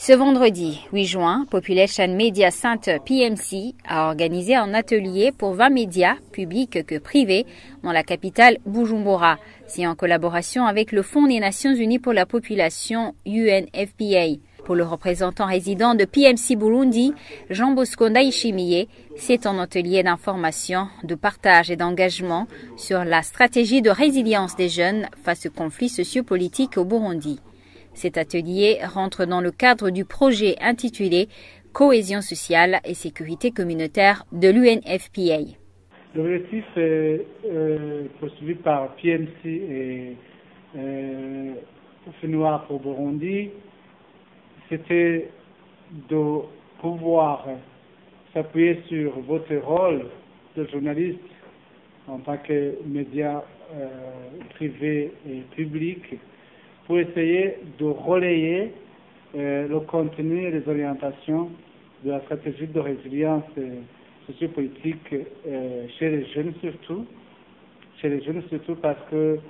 Ce vendredi 8 juin, Population Media Center PMC a organisé un atelier pour 20 médias, publics que privés, dans la capitale Bujumbura. C'est en collaboration avec le Fonds des Nations Unies pour la Population, UNFPA. Pour le représentant résident de PMC Burundi, Jean Bosco Ndayishimiye, c'est un atelier d'information, de partage et d'engagement sur la stratégie de résilience des jeunes face aux conflits sociopolitiques au Burundi. Cet atelier rentre dans le cadre du projet intitulé « Cohésion sociale et sécurité communautaire » de l'UNFPA. L'objectif poursuivi par PMC et FNUA pour Burundi, c'était de pouvoir s'appuyer sur votre rôle de journaliste en tant que média privé et public pour essayer de relayer le contenu et les orientations de la stratégie de résilience sociopolitique chez les jeunes surtout parce que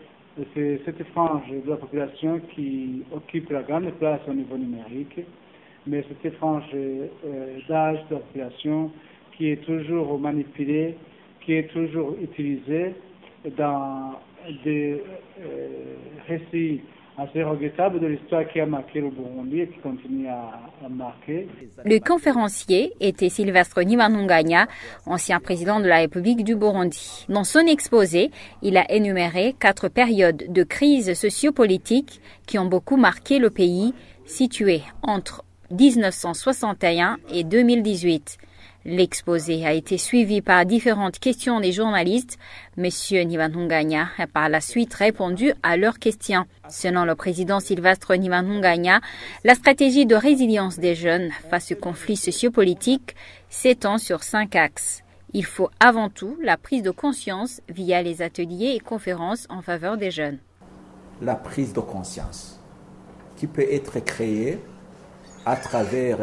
c'est cette frange de la population qui occupe la grande place au niveau numérique, mais cette frange d'âge de la population qui est toujours manipulée, qui est toujours utilisée dans des récits assez regrettable de l'histoire qui a marqué le Burundi et qui continue à marquer. Le conférencier était Sylvestre Ntibantunganya, ancien président de la République du Burundi. Dans son exposé, il a énuméré 4 périodes de crise sociopolitique qui ont beaucoup marqué le pays, situées entre 1961 et 2018. L'exposé a été suivi par différentes questions des journalistes. Monsieur Ntibantunganya a par la suite répondu à leurs questions. Selon le président Sylvestre Ntibantunganya, la stratégie de résilience des jeunes face aux conflits sociopolitiques s'étend sur 5 axes. Il faut avant tout la prise de conscience via les ateliers et conférences en faveur des jeunes. La prise de conscience qui peut être créée à travers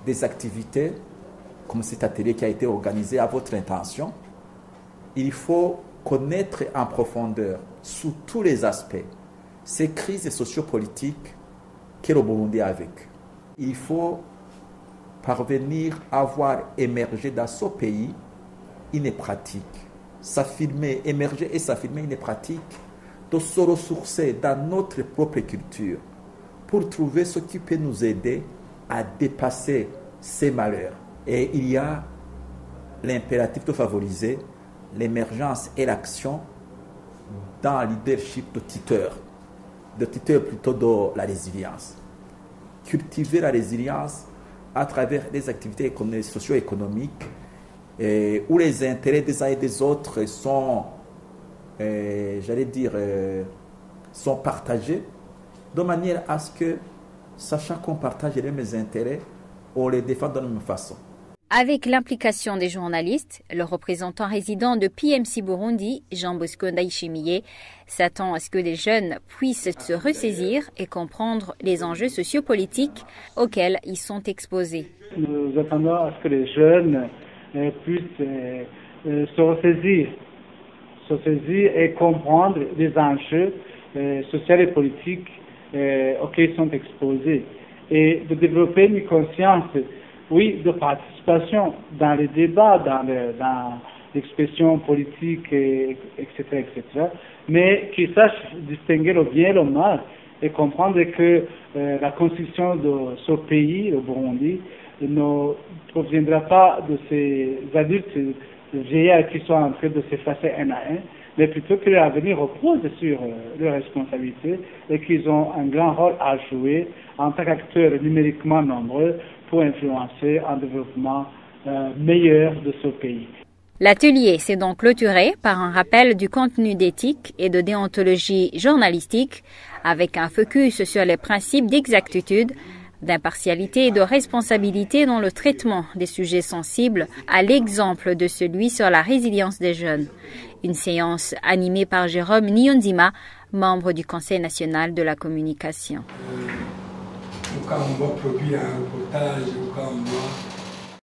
des activités comme cet atelier qui a été organisé à votre intention. Il faut connaître en profondeur, sous tous les aspects, ces crises sociopolitiques que le Burundi a vécues. Il faut parvenir à voir émerger dans ce pays une pratique, émerger et s'affirmer une pratique de se ressourcer dans notre propre culture pour trouver ce qui peut nous aider à dépasser ces malheurs. Et il y a l'impératif de favoriser l'émergence et l'action dans le leadership de tuteurs plutôt de la résilience. Cultiver la résilience à travers des activités socio-économiques où les intérêts des uns et des autres sont, sont partagés de manière à ce que, sachant qu'on partage les mêmes intérêts, on les défend de la même façon. Avec l'implication des journalistes, le représentant résident de PMC Burundi, Jean Bosco Ndayishimiye, s'attend à ce que les jeunes puissent se ressaisir et comprendre les enjeux sociopolitiques auxquels ils sont exposés. Nous attendons à ce que les jeunes puissent se ressaisir et comprendre les enjeux sociaux et politiques auxquels ils sont exposés et de développer une conscience de participation dans les débats, dans l'expression politique, etc., mais qu'ils sachent distinguer le bien et le mal et comprendre que la construction de ce pays, le Burundi, ne proviendra pas de ces adultes, de vieillards qui sont en train de s'effacer un à un, mais plutôt que l'avenir repose sur leurs responsabilités et qu'ils ont un grand rôle à jouer en tant qu'acteurs numériquement nombreux pour influencer un développement meilleur de ce pays. L'atelier s'est donc clôturé par un rappel du contenu d'éthique et de déontologie journalistique avec un focus sur les principes d'exactitude, d'impartialité et de responsabilité dans le traitement des sujets sensibles, à l'exemple de celui sur la résilience des jeunes. Une séance animée par Jérôme Niyonzima, membre du Conseil national de la communication. Quand on va produire un reportage ou quand on doit